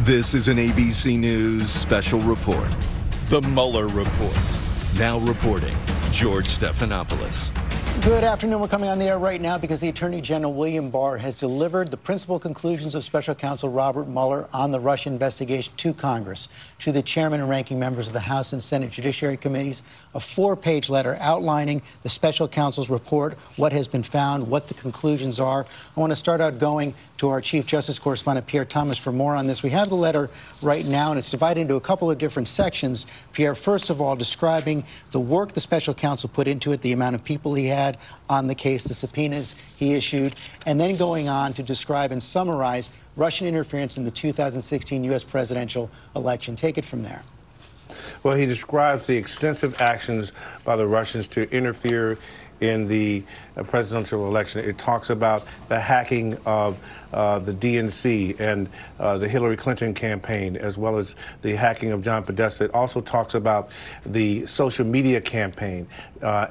This is an ABC News special report. The Mueller Report. Now reporting, George Stephanopoulos. Good afternoon. We're coming on the air right now because the Attorney General William Barr has delivered the principal conclusions of Special Counsel Robert Mueller on the Russia investigation to Congress, to the chairman and ranking members of the House and Senate Judiciary Committees, a 4-page letter outlining the Special Counsel's report, what has been found, what the conclusions are. I want to start out going to our Chief Justice Correspondent, Pierre Thomas, for more on this. We have the letter right now, and it's divided into a couple of different sections. Pierre, first of all, describing the work the Special Counsel put into it, the amount of people he had on the case, the subpoenas he issued, and then going on to describe and summarize Russian interference in the 2016 U.S. presidential election. Take it from there. Well, he describes the extensive actions by the Russians to interfere in the presidential election. It talks about the hacking of the DNC and the Hillary Clinton campaign, as well as the hacking of John Podesta. It also talks about the social media campaign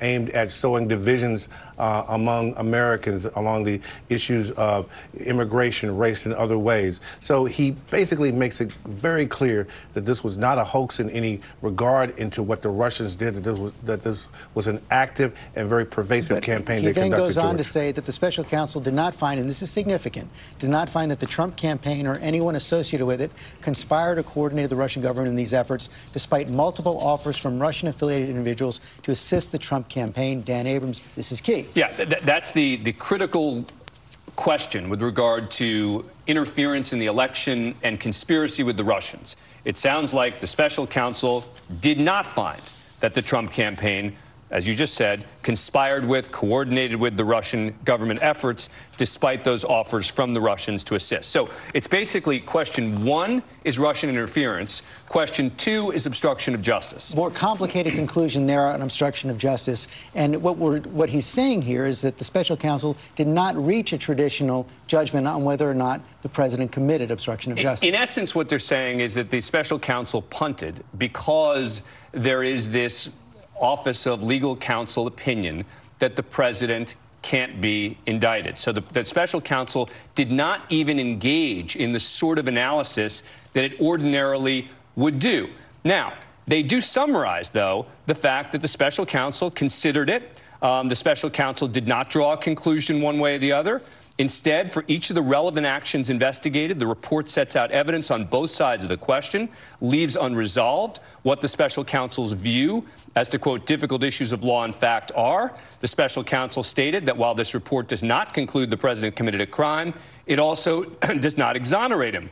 aimed at sowing divisions among Americans along the issues of immigration, race, and other ways. So he basically makes it very clear that this was not a hoax in any regard into what the Russians did, that this was an active and very pervasive campaign they conducted. He then goes on to say that the Special Counsel did not find, and this is significant, did not find that the Trump campaign or anyone associated with it conspired or coordinated the Russian government in these efforts, despite multiple offers from Russian-affiliated individuals to assist the Trump campaign. Dan Abrams, this is key. Yeah, that's the critical question with regard to interference in the election and conspiracy with the Russians. It sounds like the Special Counsel did not find that the Trump campaign, as you just said, conspired with, coordinated with the Russian government efforts, despite those offers from the Russians to assist. So it's basically question 1 is Russian interference. Question 2 is obstruction of justice. More complicated conclusion there on obstruction of justice. And what he's saying here is that the Special Counsel did not reach a traditional judgment on whether or not the president committed obstruction of justice. In essence, what they're saying is that the Special Counsel punted because there is this Office of Legal Counsel opinion that the president can't be indicted. So the Special Counsel did not even engage in the sort of analysis that it ordinarily would do. Now, they do summarize, though, the fact that the Special Counsel considered it. The Special Counsel did not draw a conclusion one way or the other. Instead, for each of the relevant actions investigated, the report sets out evidence on both sides of the question, leaves unresolved what the Special Counsel's view as to, quote, difficult issues of law and fact are. The Special Counsel stated that while this report does not conclude the president committed a crime, it also does not exonerate him.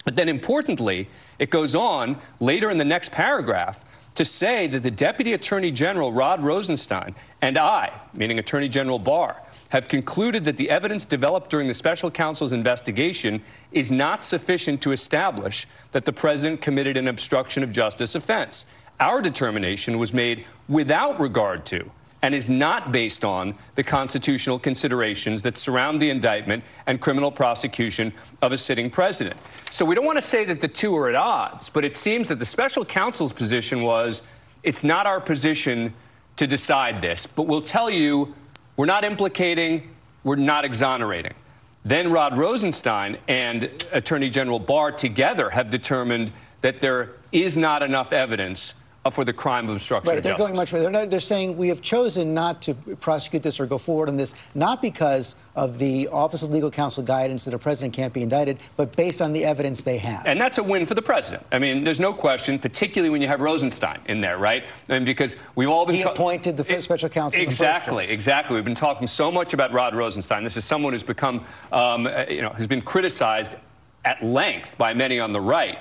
But then importantly, it goes on later in the next paragraph to say that the Deputy Attorney General, Rod Rosenstein, and I, meaning Attorney General Barr, have concluded that the evidence developed during the Special Counsel's investigation is not sufficient to establish that the president committed an obstruction of justice offense. Our determination was made without regard to and is not based on the constitutional considerations that surround the indictment and criminal prosecution of a sitting president. So we don't want to say that the two are at odds, but it seems that the Special Counsel's position was, it's not our position to decide this, but we'll tell you we're not implicating, we're not exonerating. Then Rod Rosenstein and Attorney General Barr together have determined that there is not enough evidence for the crime of obstruction of justice. They're going much further. They're saying we have chosen not to prosecute this or go forward on this, not because of the Office of Legal Counsel guidance that a president can't be indicted, but based on the evidence they have. And that's a win for the president. I mean, there's no question, particularly when you have Rosenstein in there, right? And because we've all been... He appointed the Special Counsel. Exactly, exactly. We've been talking so much about Rod Rosenstein. This is someone who's become, has been criticized at length by many on the right,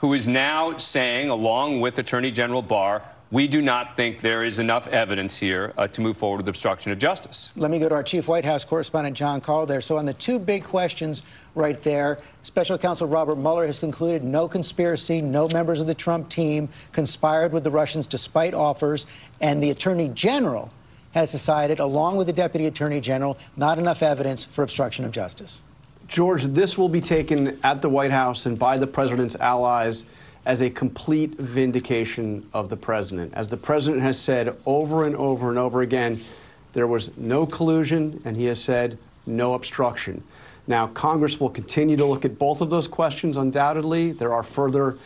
who is now saying, along with Attorney General Barr, we do not think there is enough evidence here to move forward with obstruction of justice. Let me go to our Chief White House correspondent, John Carl, there. So on the two big questions right there, Special Counsel Robert Mueller has concluded no conspiracy, no members of the Trump team conspired with the Russians despite offers, and the Attorney General has decided, along with the Deputy Attorney General, not enough evidence for obstruction of justice. George, this will be taken at the White House and by the president's allies as a complete vindication of the president. As the president has said over and over and over again, there was no collusion, and he has said no obstruction. Now, Congress will continue to look at both of those questions, undoubtedly. There are further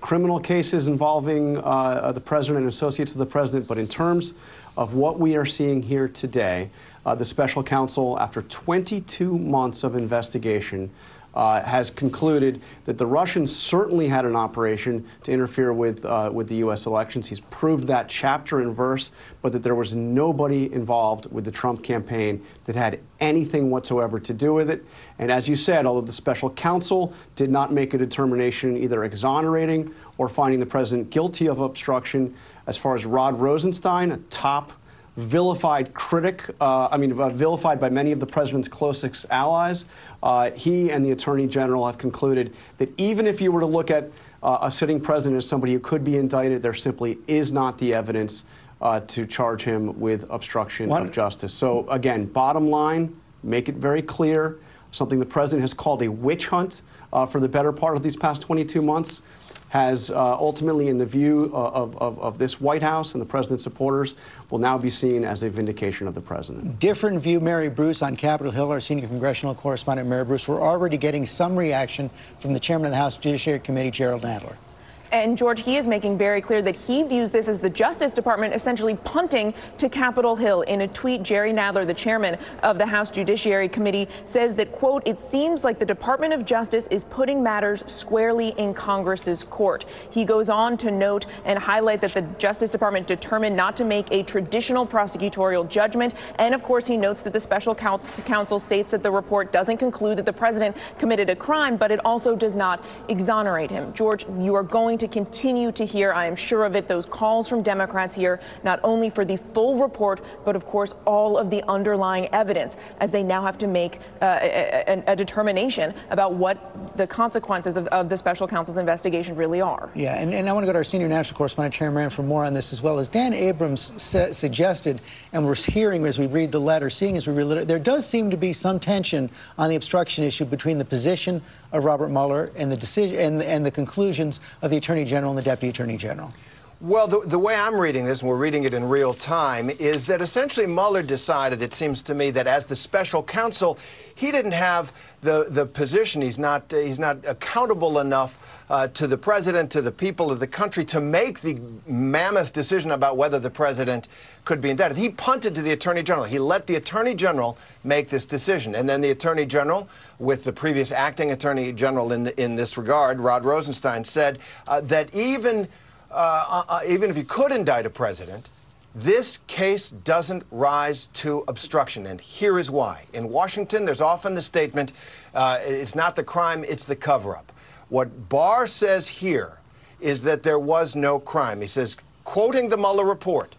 criminal cases involving the president and associates of the president, but in terms of what we are seeing here today, the special counsel, after 22 months of investigation, has concluded that the Russians certainly had an operation to interfere with the U.S. elections. He's proved that chapter and verse, but that there was nobody involved with the Trump campaign that had anything whatsoever to do with it. And as you said, although the special counsel did not make a determination either exonerating or finding the president guilty of obstruction, as far as Rod Rosenstein, a top vilified critic, vilified by many of the president's closest allies, he and the attorney general have concluded that even if you were to look at a sitting president as somebody who could be indicted, there simply is not the evidence to charge him with obstruction of justice. So again, bottom line, make it very clear, something the president has called a witch hunt for the better part of these past 22 months, has ultimately, in the view of this White House and the president's supporters, will now be seen as a vindication of the president. Different view, Mary Bruce on Capitol Hill, our senior congressional correspondent, Mary Bruce. We're already getting some reaction from the chairman of the House Judiciary Committee, Gerald Nadler. And, George, he is making very clear that he views this as the Justice Department essentially punting to Capitol Hill. In a tweet, Jerry Nadler, the chairman of the House Judiciary Committee, says that, quote, "It seems like the Department of Justice is putting matters squarely in Congress's court." He goes on to note and highlight that the Justice Department determined not to make a traditional prosecutorial judgment. And, of course, he notes that the special counsel states that the report doesn't conclude that the president committed a crime, but it also does not exonerate him. George, you are going to continue to hear, I am sure of it, those calls from Democrats here, not only for the full report, but of course all of the underlying evidence, as they now have to make a determination about what the consequences of the special counsel's investigation really are. Yeah, and I want to go to our senior national correspondent, Chair Moran, for more on this as well. As Dan Abrams suggested, and we're hearing as we read the letter, seeing as we read the letter, there does seem to be some tension on the obstruction issue between the position of Robert Mueller and the decision and the conclusions of the Attorney General and the Deputy Attorney General. Well, the way I'm reading this, and we're reading it in real time, is that essentially Mueller decided, it seems to me, that as the special counsel, he didn't have the position. He's not accountable enough to the president, to the people of the country, to make the mammoth decision about whether the president could be indicted. He punted to the Attorney General. He let the Attorney General make this decision. And then the Attorney General, with the previous acting Attorney General in this regard, Rod Rosenstein, said that even if you could indict a president, this case doesn't rise to obstruction. And here is why. In Washington, there's often the statement, it's not the crime, it's the cover-up. What Barr says here is that there was no crime. He says, quoting the Mueller report,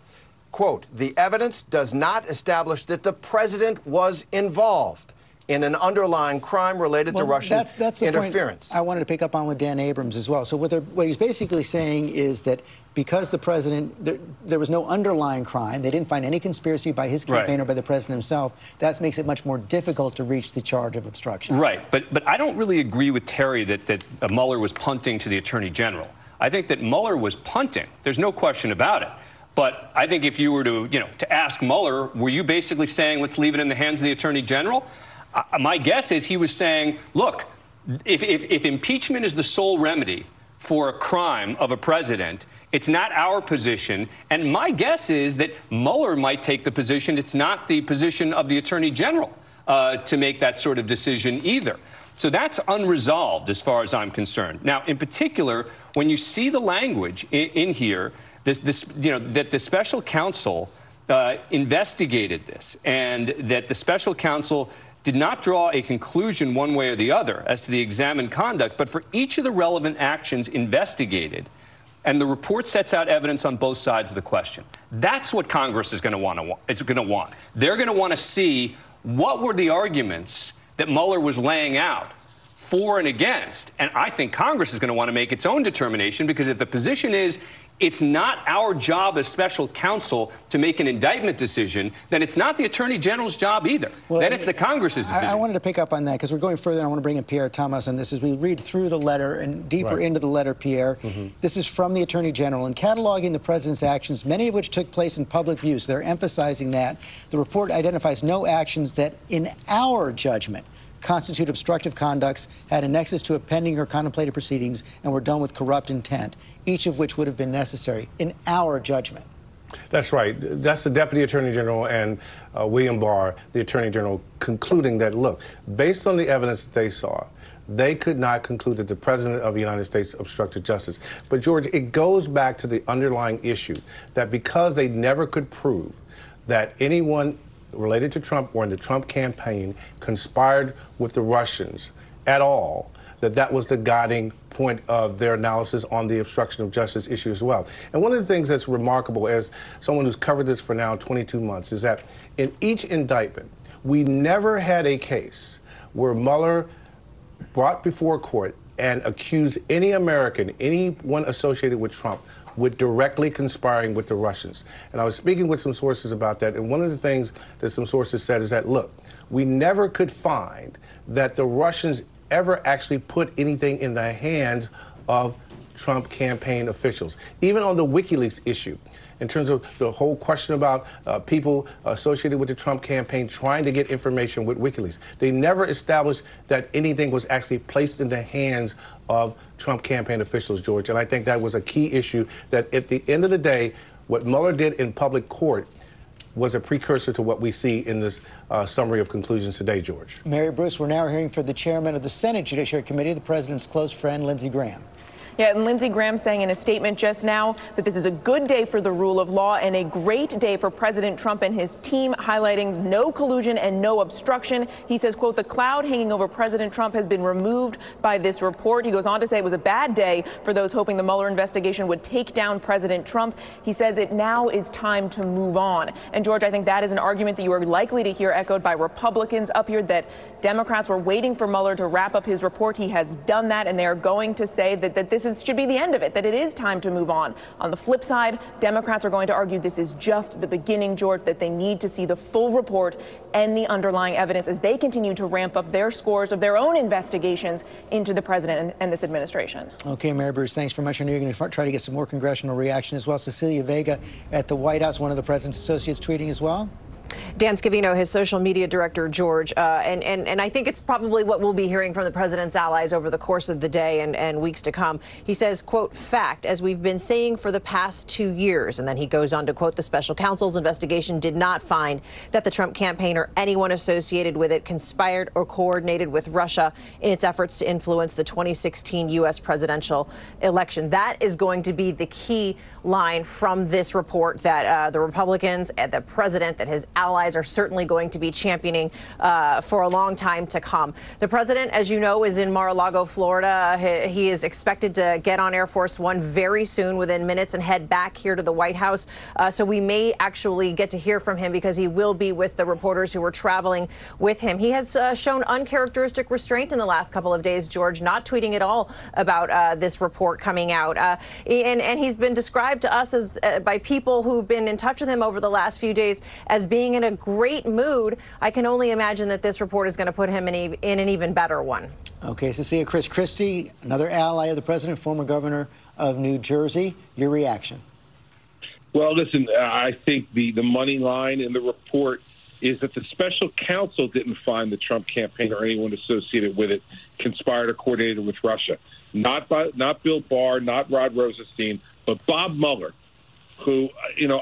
quote, "The evidence does not establish that the president was involved in an underlying crime related to Russian that's the interference." Point I wanted to pick up on with Dan Abrams as well. So what he's basically saying is that because the president, there was no underlying crime, they didn't find any conspiracy by his campaign or by the president himself, that makes it much more difficult to reach the charge of obstruction. Right, but I don't really agree with Terry that Mueller was punting to the Attorney General. I think that Mueller was punting. There's no question about it. But I think if you were to ask Mueller, were you basically saying, let's leave it in the hands of the Attorney General? My guess is he was saying, look, if impeachment is the sole remedy for a crime of a president, it's not our position. And my guess is that Mueller might take the position it's not the position of the Attorney General to make that sort of decision either. So that's unresolved as far as I'm concerned. Now, in particular, when you see the language in here, that the special counsel investigated this and that the special counsel did not draw a conclusion one way or the other as to the examined conduct, but for each of the relevant actions investigated, and the report sets out evidence on both sides of the question. That's what Congress is going to want. They're going to want to see what were the arguments that Mueller was laying out for and against. And I think Congress is going to want to make its own determination, because if the position is it's not our job as special counsel to make an indictment decision, then it's not the Attorney General's job either. Well, then it's the Congress's decision. I wanted to pick up on that because we're going further. I want to bring in Pierre Thomas on this as we read through the letter and deeper into the letter, Pierre. This is from the Attorney General. In cataloging the president's actions, many of which took place in public view, so they're emphasizing that. The report identifies no actions that, in our judgment, constitute obstructive conducts, had a nexus to a pending or contemplated proceedings, and were done with corrupt intent, each of which would have been necessary in our judgment. That's right. That's the Deputy Attorney General and William Barr, the Attorney General, concluding that, look, based on the evidence that they saw, they could not conclude that the President of the United States obstructed justice. But, George, it goes back to the underlying issue that because they never could prove that anyone related to Trump or in the Trump campaign conspired with the Russians at all, that was the guiding point of their analysis on the obstruction of justice issue as well. And one of the things that's remarkable, as someone who's covered this for now 22 months, is that in each indictment, we never had a case where Mueller brought before court and accused any American, anyone associated with Trump, with directly conspiring with the Russians. And I was speaking with some sources about that, and one of the things that some sources said is that, look, we never could find that the Russians ever actually put anything in the hands of Trump campaign officials. Even on the WikiLeaks issue, in terms of the whole question about people associated with the Trump campaign trying to get information with WikiLeaks, they never established that anything was actually placed in the hands of Trump campaign officials, George. And I think that was a key issue, that at the end of the day, what Mueller did in public court was a precursor to what we see in this summary of conclusions today, George. Mary Bruce, we're now hearing from the chairman of the Senate Judiciary Committee, the president's close friend, Lindsey Graham. Yeah, and Lindsey Graham saying in a statement just now that this is a good day for the rule of law and a great day for President Trump and his team, highlighting no collusion and no obstruction. He says, quote, the cloud hanging over President Trump has been removed by this report. He goes on to say it was a bad day for those hoping the Mueller investigation would take down President Trump. He says it now is time to move on. And George, I think that is an argument that you are likely to hear echoed by Republicans up here, that Democrats were waiting for Mueller to wrap up his report. He has done that, and they are going to say that this should be the end of it, that it is time to move on. On the flip side, Democrats are going to argue this is just the beginning, George, that they need to see the full report and the underlying evidence as they continue to ramp up their scores of their own investigations into the president and this administration. Okay, Mary Bruce, thanks very much. I know you're going to try to get some more congressional reaction as well. Cecilia Vega at the White House, one of the president's associates, tweeting as well. Dan Scavino, his social media director, George, and I think it's probably what we'll be hearing from the president's allies over the course of the day and weeks to come. He says, quote, fact, as we've been saying for the past 2 years. And then he goes on to quote, the special counsel's investigation did not find that the Trump campaign or anyone associated with it conspired or coordinated with Russia in its efforts to influence the 2016 U.S. presidential election. That is going to be the key line from this report, that the Republicans and the president, that his allies are certainly going to be championing for a long time to come. The president, as you know, is in Mar-a-Lago, Florida. He is expected to get on Air Force One very soon, within minutes, and head back here to the White House. So we may actually get to hear from him, because he will be with the reporters who were traveling with him. He has shown uncharacteristic restraint in the last couple of days, George, not tweeting at all about this report coming out. And he's been described to us as by people who've been in touch with him over the last few days as being in a great mood. I can only imagine that this report is going to put him in an even better one. Okay, Cecilia, Chris Christie, another ally of the president, former governor of New Jersey. Your reaction? Well, listen, I think the money line in the report is that the special counsel didn't find the Trump campaign or anyone associated with it conspired or coordinated with Russia. Not Bill Barr, not Rod Rosenstein, but Bob Mueller, who,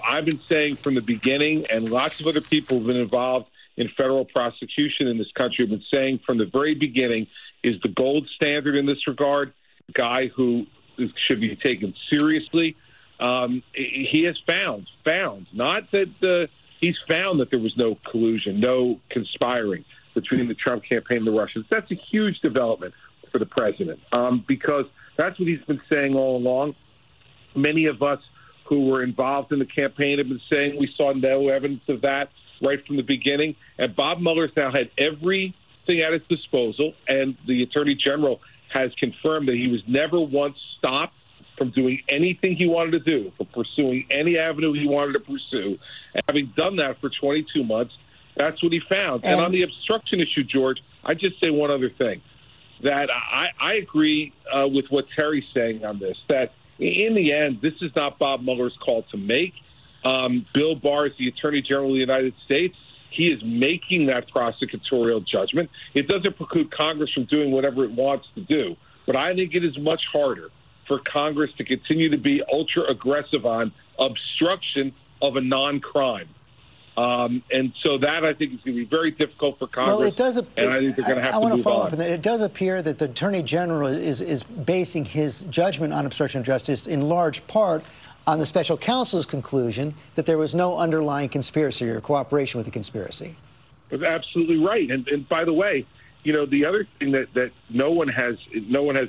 I've been saying from the beginning, and lots of other people who've been involved in federal prosecution in this country have been saying from the very beginning, is the gold standard in this regard, a guy who should be taken seriously. He has found, not that he's found that there was no collusion, no conspiring between the Trump campaign and the Russians. That's a huge development for the president, because that's what he's been saying all along. Many of us who were involved in the campaign have been saying we saw no evidence of that right from the beginning. And Bob Mueller's now had everything at his disposal, and the Attorney General has confirmed that he was never once stopped from doing anything he wanted to do, from pursuing any avenue he wanted to pursue. And having done that for 22 months, that's what he found. And on the obstruction issue, George, I just say one other thing, that I agree with what Terry's saying on this, that in the end, this is not Bob Mueller's call to make. Bill Barr is the Attorney General of the United States. He is making that prosecutorial judgment. It doesn't preclude Congress from doing whatever it wants to do. But I think it is much harder for Congress to continue to be ultra aggressive on obstruction of a non-crime. And so that, I think, is going to be very difficult for Congress. Well, it does. And I think they're going to have to move on. I want to follow up on that. It does appear that the Attorney General is basing his judgment on obstruction of justice in large part on the Special Counsel's conclusion that there was no underlying conspiracy or cooperation with the conspiracy. That's absolutely right. And by the way, you know, the other thing that no one has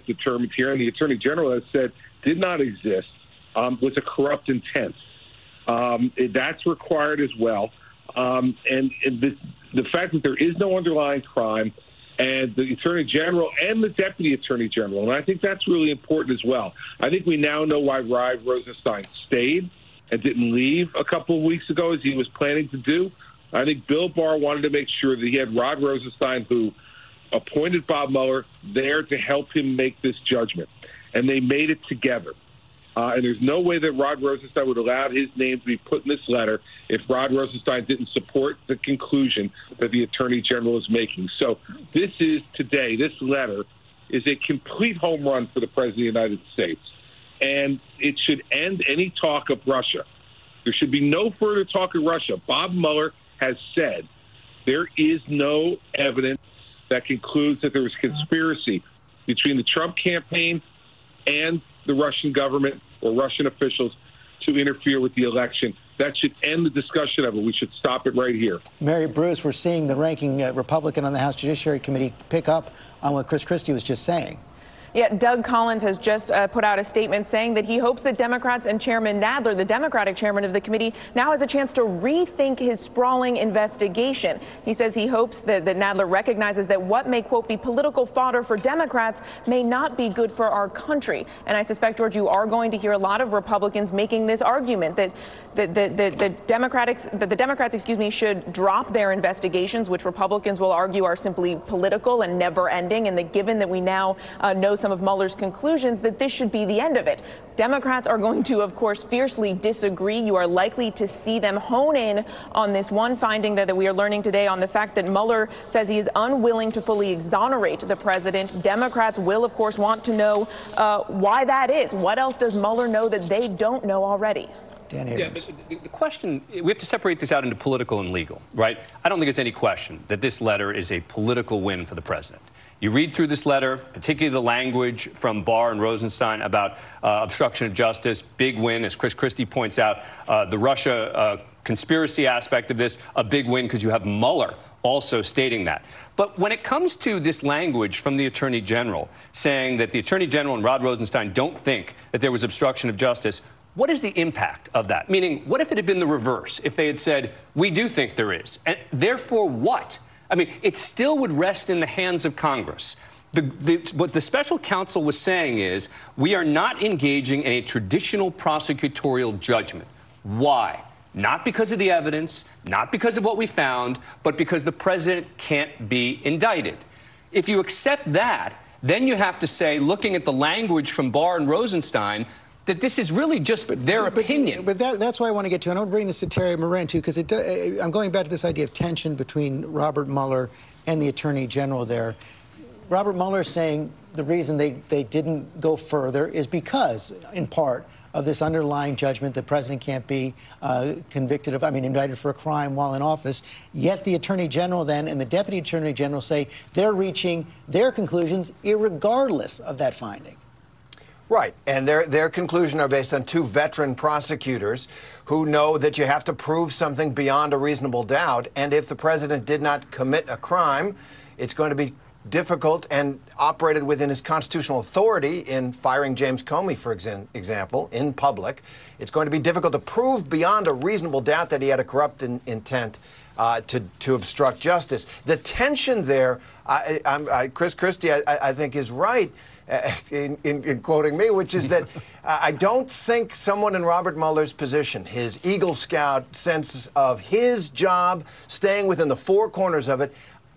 determined here, and the Attorney General has said did not exist, was a corrupt intent. That's required as well. And the fact that there is no underlying crime, and the Attorney General and the Deputy Attorney General, and I think that's really important as well. I think we now know why Rod Rosenstein stayed and didn't leave a couple of weeks ago as he was planning to do. I think Bill Barr wanted to make sure that he had Rod Rosenstein, who appointed Bob Mueller, there to help him make this judgment. And they made it together. And there's no way that Rod Rosenstein would allow his name to be put in this letter if Rod Rosenstein didn't support the conclusion that the Attorney General is making. So this letter is a complete home run for the President of the United States. And it should end any talk of Russia. There should be no further talk of Russia. Bob Mueller has said there is no evidence that concludes that there was conspiracy between the Trump campaign and the Russian government or Russian officials to interfere with the election. That should end the discussion of it. We should stop it right here. Mary Bruce, we're seeing the ranking Republican on the House Judiciary Committee pick up on what Chris Christie was just saying. Yeah, Doug Collins has just put out a statement saying that he hopes that Democrats and Chairman Nadler, the Democratic chairman of the committee, now has a chance to rethink his sprawling investigation. He says he hopes that Nadler recognizes that what may, quote, be political fodder for Democrats may not be good for our country. And I suspect, George, you are going to hear a lot of Republicans making this argument that the Democrats, should drop their investigations, which Republicans will argue are simply political and never ending, and that given that we now know some of Mueller's conclusions, that this should be the end of it. Democrats are going to, of course, fiercely disagree. You are likely to see them hone in on this one finding that we are learning today on the fact that Mueller says he is unwilling to fully exonerate the president. Democrats will, of course, want to know why that is. What else does Mueller know that they don't know already? Dan Abrams. Yeah, the question, we have to separate this out into political and legal, right? I don't think there's any question that this letter is a political win for the president. You read through this letter, particularly the language from Barr and Rosenstein about obstruction of justice, big win, as Chris Christie points out, the Russia conspiracy aspect of this, a big win because you have Mueller also stating that. But when it comes to this language from the Attorney General saying that the Attorney General and Rod Rosenstein don't think that there was obstruction of justice, what is the impact of that? Meaning, what if it had been the reverse? If they had said, we do think there is, and therefore what? I mean, it still would rest in the hands of Congress. What the special counsel was saying is, we are not engaging in a traditional prosecutorial judgment. Why? Not because of the evidence, not because of what we found, but because the president can't be indicted. If you accept that, then you have to say, looking at the language from Barr and Rosenstein, that this is really just their opinion. But that's why I want to get to, and I'll bring this to Terry Moran, too, because I'm going back to this idea of tension between Robert Mueller and the Attorney General there. Robert Mueller is saying the reason they didn't go further is because, in part, of this underlying judgment that the president can't be indicted for a crime while in office. Yet the Attorney General then and the Deputy Attorney General say they're reaching their conclusions irregardless of that finding. Right, and their conclusion are based on two veteran prosecutors who know that you have to prove something beyond a reasonable doubt, and if the president did not commit a crime, it's going to be difficult and operated within his constitutional authority in firing James Comey, for example, in public. It's going to be difficult to prove beyond a reasonable doubt that he had a corrupt intent to obstruct justice. The tension there, Chris Christie, I think, is right. In quoting me, which is that I don't think someone in Robert Mueller's position, his Eagle Scout sense of his job, staying within the four corners of it,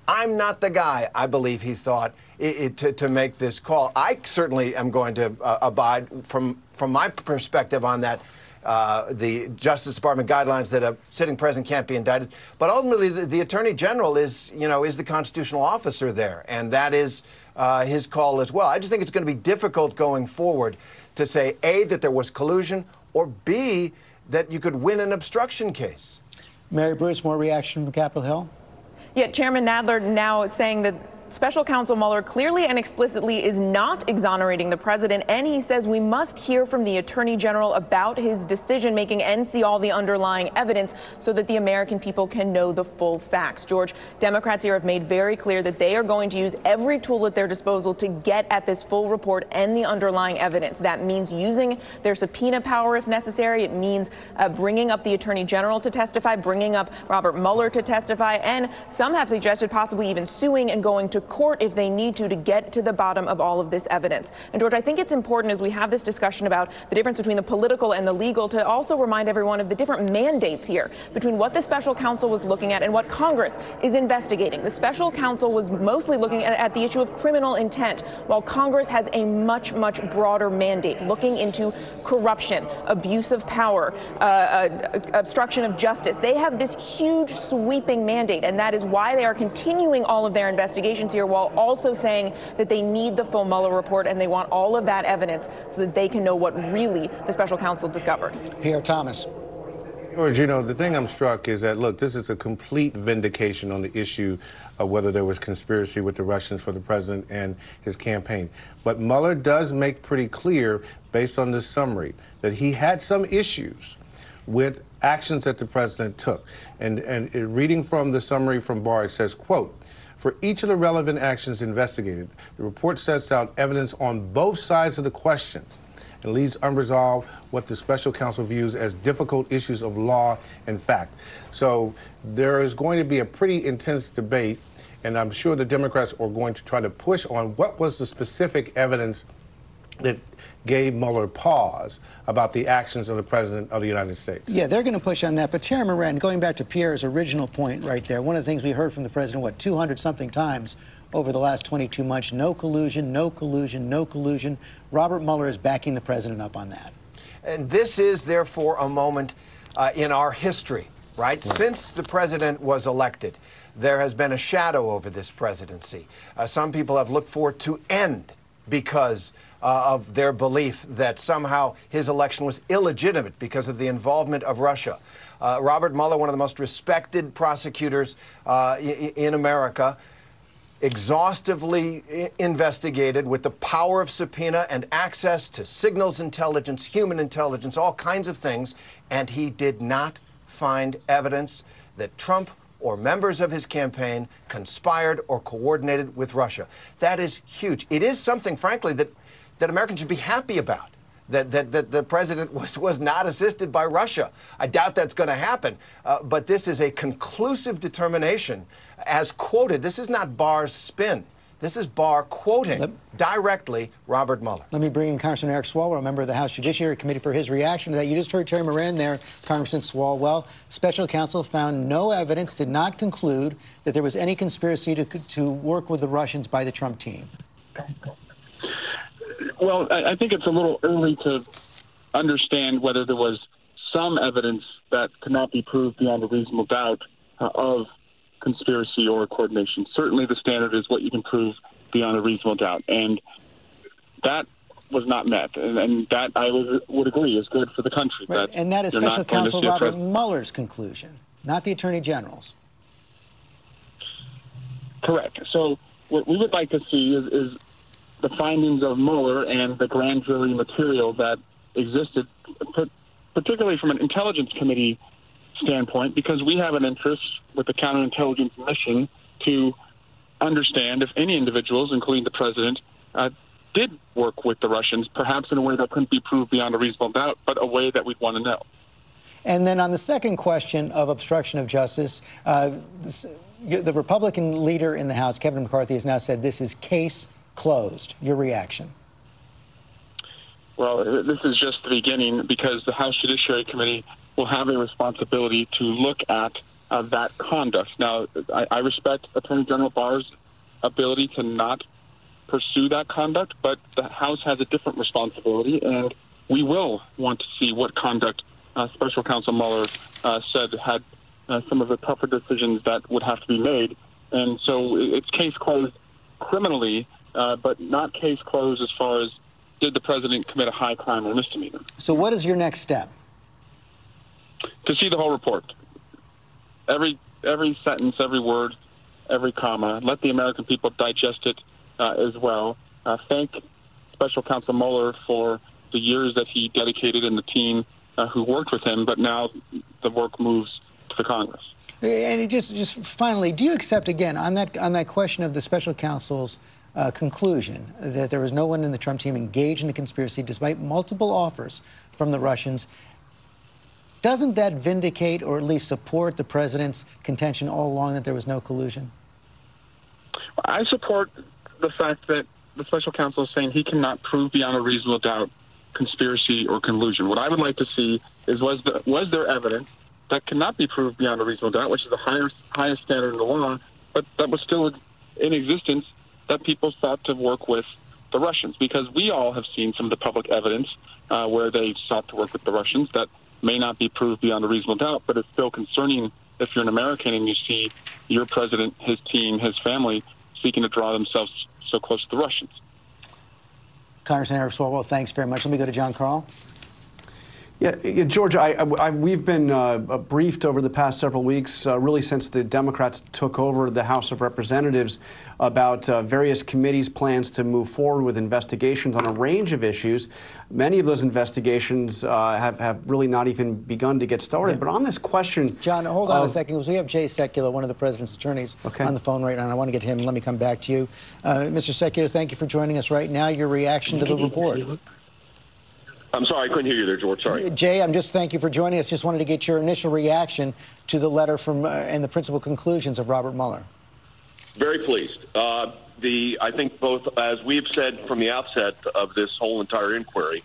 I'm not the guy, I believe he thought, to make this call. I certainly am going to abide from my perspective on that the Justice Department guidelines that a sitting president can't be indicted. But ultimately, the Attorney General is the constitutional officer there, and that is his call as well. I just think it's going to be difficult going forward to say, A, that there was collusion, or B, that you could win an obstruction case. Mary Bruce, more reaction from Capitol Hill? Yeah, Chairman Nadler now saying that Special Counsel Mueller clearly and explicitly is not exonerating the president, and he says we must hear from the Attorney General about his decision-making and see all the underlying evidence so that the American people can know the full facts. George, Democrats here have made very clear that they are going to use every tool at their disposal to get at this full report and the underlying evidence. That means using their subpoena power if necessary. It means bringing up the Attorney General to testify, bringing up Robert Mueller to testify, and some have suggested possibly even suing and going to court if they need to get to the bottom of all of this evidence. And George, I think it's important as we have this discussion about the difference between the political and the legal to also remind everyone of the different mandates here between what the special counsel was looking at and what Congress is investigating. The special counsel was mostly looking at the issue of criminal intent, while Congress has a much, much broader mandate looking into corruption, abuse of power, obstruction of justice. They have this huge sweeping mandate, and that is why they are continuing all of their investigations here while also saying that they need the full Mueller report and they want all of that evidence so that they can know what really the special counsel discovered. Pierre Thomas. George, the thing I'm struck is that, look, this is a complete vindication on the issue of whether there was conspiracy with the Russians for the president and his campaign. But Mueller does make pretty clear, based on this summary, that he had some issues with actions that the president took. And reading from the summary from Barr, it says, quote, "For each of the relevant actions investigated, the report sets out evidence on both sides of the question and leaves unresolved what the special counsel views as difficult issues of law and fact." So there is going to be a pretty intense debate, and I'm sure the Democrats are going to try to push on what was the specific evidence that gave Mueller pause about the actions of the President of the United States. Yeah, they're going to push on that. But Chairman Wren, going back to Pierre's original point right there, one of the things we heard from the President, 200-something times over the last 22 months, no collusion, no collusion, no collusion. Robert Mueller is backing the President up on that. And this is, therefore, a moment in our history, right? Since the President was elected, there has been a shadow over this presidency. Some people have looked for it to end because of their belief that somehow his election was illegitimate because of the involvement of Russia. Robert Mueller, one of the most respected prosecutors in America, exhaustively investigated with the power of subpoena and access to signals intelligence, human intelligence, all kinds of things, and he did not find evidence that Trump or members of his campaign conspired or coordinated with Russia. That is huge. It is something, frankly, that Americans should be happy about, that the president was not assisted by Russia. I doubt that's going to happen. But this is a conclusive determination, as quoted. This is not Barr's spin. This is Barr quoting directly Robert Mueller. Let me bring in Congressman Eric Swalwell, a member of the House Judiciary Committee, for his reaction to that. You just heard Chairman Moran there, Congressman Swalwell. Special counsel found no evidence, did not conclude that there was any conspiracy to work with the Russians by the Trump team. Well, I think it's a little early to understand whether there was some evidence that could not be proved beyond a reasonable doubt of conspiracy or coordination. Certainly the standard is what you can prove beyond a reasonable doubt. And that was not met. And that, I would agree, is good for the country. Right. And that is Special Counsel Robert Mueller's conclusion, not the Attorney General's. Correct. So what we would like to see is the findings of Mueller and the grand jury material that existed, particularly from an intelligence committee standpoint, because we have an interest with the counterintelligence mission to understand if any individuals, including the president, did work with the Russians, perhaps in a way that couldn't be proved beyond a reasonable doubt, but a way that we'd want to know. And then on the second question of obstruction of justice, the Republican leader in the House, Kevin McCarthy, has now said this is case closed. Your reaction? Well, this is just the beginning, because the House Judiciary Committee will have a responsibility to look at that conduct. Now, I respect Attorney General Barr's ability to not pursue that conduct, but the House has a different responsibility, and we will want to see what conduct Special Counsel Mueller said had some of the tougher decisions that would have to be made. And so it's case closed criminally, but not case closed as far as did the president commit a high crime or misdemeanor. So what is your next step? To see the whole report. Every sentence, every word, every comma. Let the American people digest it as well. Thank Special Counsel Mueller for the years that he dedicated and the team who worked with him, but now the work moves to the Congress. And just finally, do you accept, again, on that question of the special counsel's conclusion that there was no one in the Trump team engaged in a conspiracy despite multiple offers from the Russians, doesn't that vindicate or at least support the president's contention all along that there was no collusion? I support the fact that the special counsel is saying he cannot prove beyond a reasonable doubt conspiracy or collusion. What I would like to see is was there evidence that cannot be proved beyond a reasonable doubt, which is the highest standard in the law, but that was still in existence, that people sought to work with the Russians? Because we all have seen some of the public evidence where they sought to work with the Russians that may not be proved beyond a reasonable doubt, but it's still concerning if you're an American and you see your president, his team, his family seeking to draw themselves so close to the Russians. Congressman Eric Swalwell, thanks very much. Let me go to John Carl. Yeah, George, we've been briefed over the past several weeks, really since the Democrats took over the House of Representatives, about various committees' plans to move forward with investigations on a range of issues. Many of those investigations have really not even begun to get started. Yeah. But on this question... John, hold on a second, because we have Jay Sekulow, one of the president's attorneys, on the phone right now, and I want to get him. Let me come back to you. Mr. Sekulow, thank you for joining us right now. Your reaction to the report. I'm sorry, I couldn't hear you there, George. Sorry. Jay, thank you for joining us. Just wanted to get your initial reaction to the letter from and the principal conclusions of Robert Mueller. Very pleased. I think both, as we've said from the outset of this whole entire inquiry,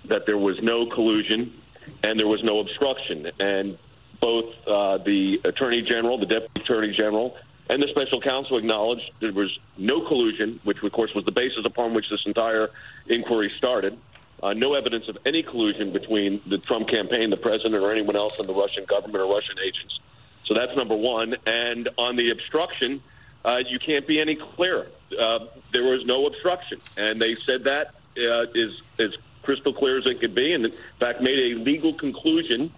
that there was no collusion and there was no obstruction. And both the Attorney General, the Deputy Attorney General, and the Special Counsel acknowledged there was no collusion, which, of course, was the basis upon which this entire inquiry started. No evidence of any collusion between the Trump campaign, the president, or anyone else in the Russian government or Russian agents. So that's number one. And on the obstruction, you can't be any clearer. There was no obstruction. And they said that is as crystal clear as it could be, and in fact made a legal conclusion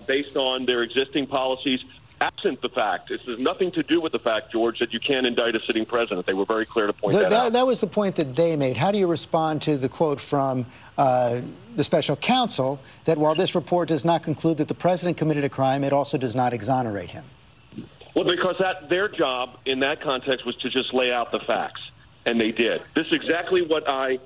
based on their existing policies, absent the fact. This has nothing to do with the fact, George, that you can't indict a sitting president. They were very clear to point that out. That was the point that they made. How do you respond to the quote from the special counsel that while this report does not conclude that the president committed a crime, it also does not exonerate him? Well, because their job in that context was to just lay out the facts, and they did. This was exactly what I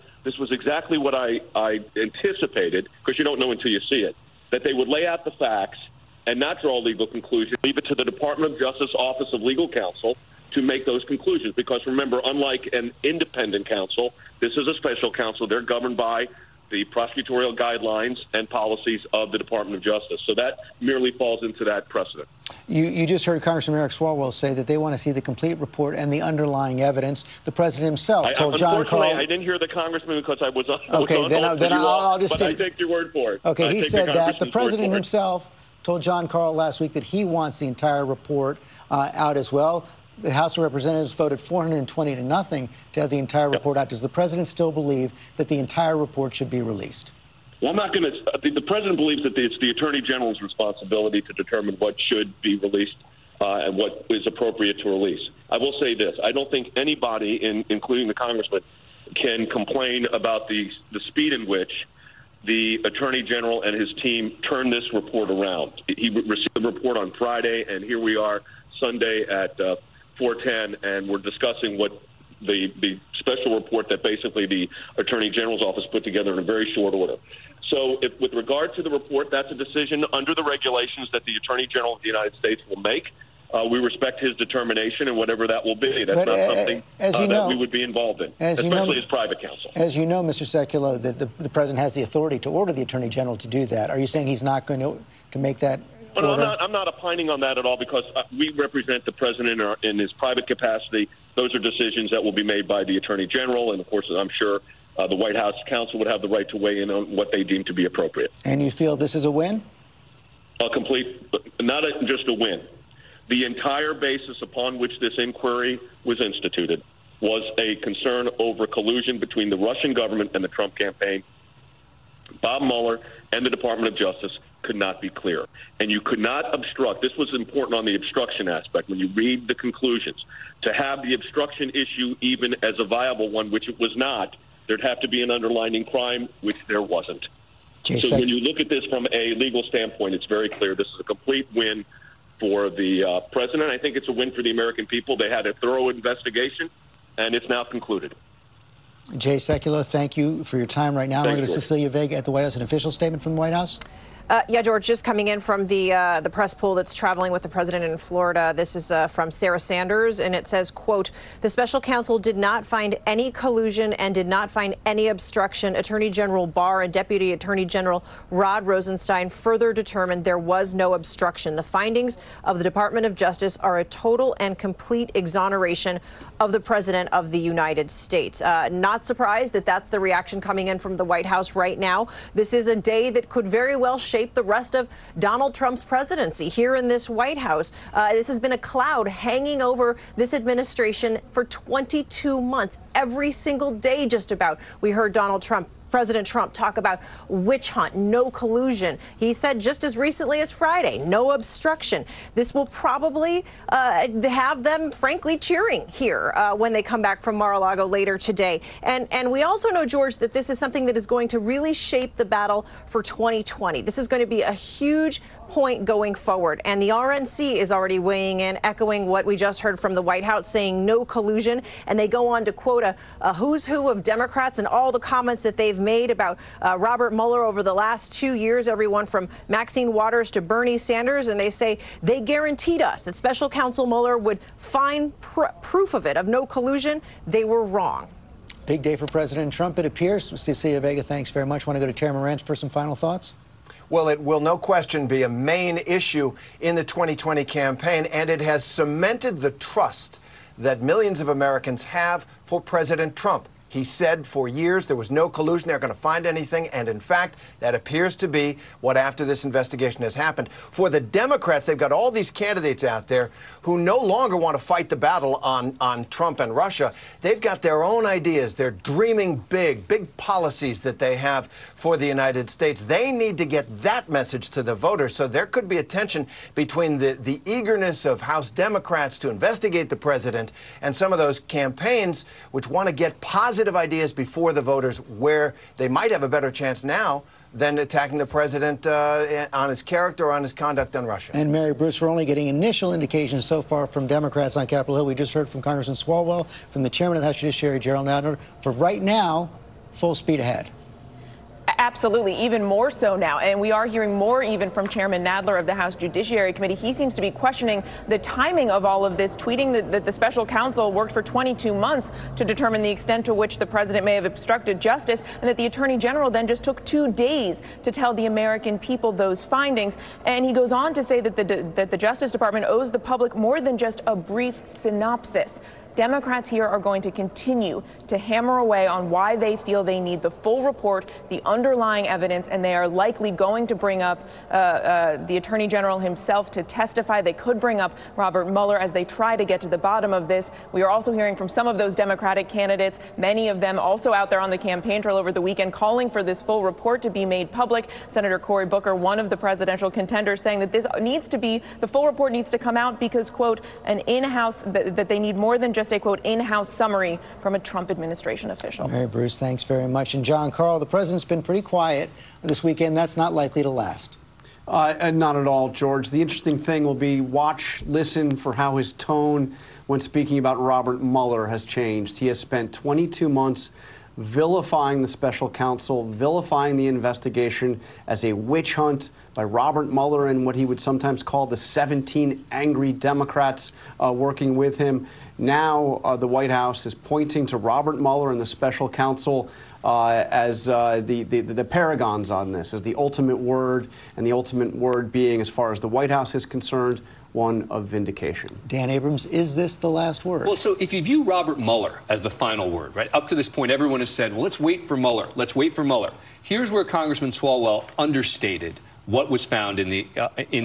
anticipated, because you don't know until you see it, that they would lay out the facts and not draw a legal conclusion, leave it to the Department of Justice Office of Legal Counsel to make those conclusions. Because remember, unlike an independent counsel, this is a special counsel. They're governed by the prosecutorial guidelines and policies of the Department of Justice. So that merely falls into that precedent. You just heard Congressman Eric Swalwell say that they want to see the complete report and the underlying evidence. The president himself told John Carl... Unfortunately, I didn't hear the congressman because I was on I'll just I take your word for it. Okay, he said that. The president himself told John Carl last week that he wants the entire report out as well. The House of Representatives voted 420 to nothing to have the entire report out. Does the president still believe that the entire report should be released? Well, I'm not going to. The president believes that it's the Attorney General's responsibility to determine what should be released and what is appropriate to release. I will say this. I don't think anybody, including the congressman, can complain about the speed in which the Attorney General and his team turned this report around. He received the report on Friday, and here we are Sunday at 4:10, and we're discussing what the special report that basically the Attorney General's office put together in a very short order. So with regard to the report, that's a decision under the regulations that the Attorney General of the United States will make. We respect his determination, and whatever that will be. That's not something that we would be involved in, especially as private counsel. As you know, Mr. Sekulow, the president has the authority to order the Attorney General to do that. Are you saying he's not going to make that order? No, I'm not opining on that at all, because we represent the president in his private capacity. Those are decisions that will be made by the Attorney General, and of course, I'm sure the White House counsel would have the right to weigh in on what they deem to be appropriate. And you feel this is a win? A complete, not just a win. The entire basis upon which this inquiry was instituted was a concern over collusion between the Russian government and the Trump campaign. Bob Mueller and the Department of Justice could not be clearer. And you could not obstruct. This was important on the obstruction aspect. When you read the conclusions, to have the obstruction issue even as a viable one, which it was not, there'd have to be an underlying crime, which there wasn't. So when you look at this from a legal standpoint, it's very clear this is a complete win for the president. I think it's a win for the American people. They had a thorough investigation, and it's now concluded. Jay Sekulow, thank you for your time right now. We're going to Cecilia Vega at the White House. An official statement from the White House? Yeah, George, just coming in from the press pool that's traveling with the president in Florida. This is from Sarah Sanders, and it says, quote, the special counsel did not find any collusion and did not find any obstruction. Attorney General Barr and Deputy Attorney General Rod Rosenstein further determined there was no obstruction. The findings of the Department of Justice are a total and complete exoneration of the President of the United States. Not surprised that that's the reaction coming in from the White House right now. This is a day that could very well shape the rest of Donald Trump's presidency here in this White House. This has been a cloud hanging over this administration for 22 months. Every single day, just about, we heard President Trump talk about witch hunt, no collusion. He said just as recently as Friday, no obstruction. This will probably have them, frankly, cheering here when they come back from Mar-a-Lago later today. And we also know, George, that this is something that is going to really shape the battle for 2020. This is going to be a huge point going forward. And the RNC is already weighing in, echoing what we just heard from the White House, saying no collusion. And they go on to quote a who's who of Democrats and all the comments that they've made about Robert Mueller over the last 2 years, everyone from Maxine Waters to Bernie Sanders. And they say they guaranteed us that Special Counsel Mueller would find proof of it, of no collusion. They were wrong. Big day for President Trump, it appears. Cecilia Vega, thanks very much. Want to go to Chairman Rance for some final thoughts? Well, it will no question be a main issue in the 2020 campaign, and it has cemented the trust that millions of Americans have for President Trump. He said for years there was no collusion, they're going to find anything, and in fact, that appears to be what after this investigation has happened. For the Democrats, they've got all these candidates out there who no longer want to fight the battle on Trump and Russia. They've got their own ideas. They're dreaming big policies that they have for the United States. They need to get that message to the voters, so there could be a tension between the eagerness of House Democrats to investigate the president and some of those campaigns which want to get positive ideas before the voters, where they might have a better chance now than attacking the president on his character or on his conduct on Russia. And Mary Bruce, we're only getting initial indications so far from Democrats on Capitol Hill. We just heard from Congressman Swalwell, from the chairman of the House Judiciary, General Nadler. For right now, full speed ahead. Absolutely, even more so now. And we are hearing more even from Chairman Nadler of the House Judiciary Committee. He seems to be questioning the timing of all of this, tweeting that the special counsel worked for 22 months to determine the extent to which the president may have obstructed justice, and that the attorney general then just took 2 days to tell the American people those findings. And he goes on to say that the Justice Department owes the public more than just a brief synopsis. Democrats here are going to continue to hammer away on why they feel they need the full report, the underlying evidence, and they are likely going to bring up the Attorney General himself to testify. They could bring up Robert Mueller as they try to get to the bottom of this. We are also hearing from some of those Democratic candidates, many of them also out there on the campaign trail over the weekend, calling for this full report to be made public. Senator Cory Booker, one of the presidential contenders, saying that this needs to be, the full report needs to come out because, quote, an in-house, that they need more than just a, quote, in-house summary from a Trump administration official. Mary Bruce, thanks very much. And John Carl, the president's been pretty quiet this weekend. That's not likely to last. Not at all, George. The interesting thing will be listen for how his tone when speaking about Robert Mueller has changed. He has spent 22 months vilifying the special counsel, vilifying the investigation as a witch hunt by Robert Mueller and what he would sometimes call the 17 angry Democrats working with him. Now the White House is pointing to Robert Mueller and the special counsel as the paragons on this, as the ultimate word, and the ultimate word being, as far as the White House is concerned, one of vindication. Dan Abrams, is this the last word? Well, so if you view Robert Mueller as the final word, right, up to this point, everyone has said, well, let's wait for Mueller. Let's wait for Mueller. Here's where Congressman Swalwell understated what was found in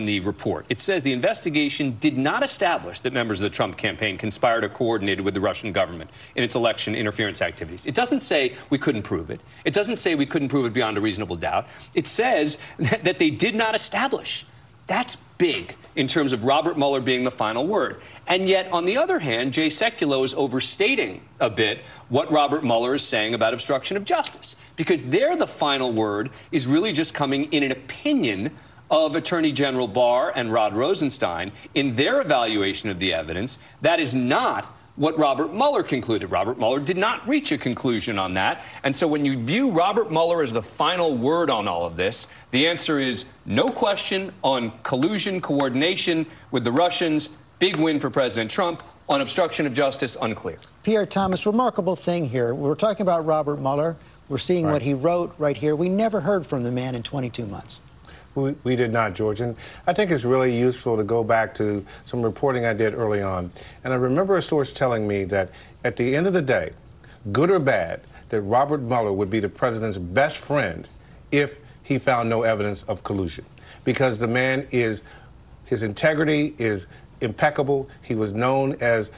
the report. It says the investigation did not establish that members of the Trump campaign conspired or coordinated with the Russian government in its election interference activities. It doesn't say we couldn't prove it. It doesn't say we couldn't prove it beyond a reasonable doubt. It says that they did not establish. That's big in terms of Robert Mueller being the final word. And yet, on the other hand, Jay Sekulow is overstating a bit what Robert Mueller is saying about obstruction of justice, because there the final word is really just coming in an opinion of Attorney General Barr and Rod Rosenstein in their evaluation of the evidence. That is not what Robert Mueller concluded. Robert Mueller did not reach a conclusion on that. And so when you view Robert Mueller as the final word on all of this, the answer is no question on collusion, coordination with the Russians. Big win for President Trump. On obstruction of justice, unclear. Pierre Thomas, remarkable thing here. We're talking about Robert Mueller. We're seeing what he wrote right here. We never heard from the man in 22 months. We did not, George. And I think it's really useful to go back to some reporting I did early on. And I remember a source telling me that at the end of the day, good or bad, that Robert Mueller would be the president's best friend if he found no evidence of collusion. Because the man is, his integrity is impeccable. He was known as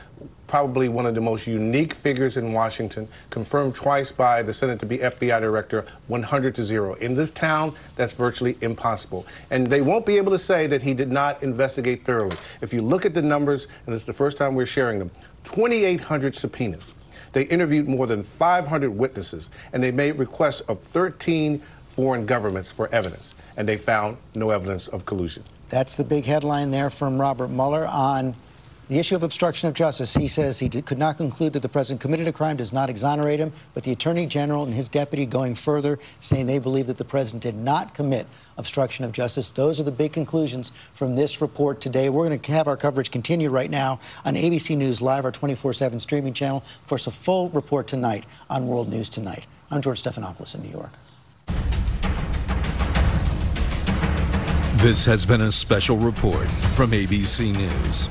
probably one of the most unique figures in Washington, confirmed twice by the Senate to be FBI director, 100-0. In this town, that's virtually impossible. And they won't be able to say that he did not investigate thoroughly. If you look at the numbers, and it's the first time we're sharing them, 2,800 subpoenas. They interviewed more than 500 witnesses, and they made requests of 13 foreign governments for evidence, and they found no evidence of collusion. That's the big headline there from Robert Mueller on the issue of obstruction of justice. He says he could not conclude that the president committed a crime, does not exonerate him, but the attorney general and his deputy going further, saying they believe that the president did not commit obstruction of justice. Those are the big conclusions from this report today. We're going to have our coverage continue right now on ABC News Live, our 24/7 streaming channel. Of course, a full report tonight on World News Tonight. I'm George Stephanopoulos in New York. This has been a special report from ABC News.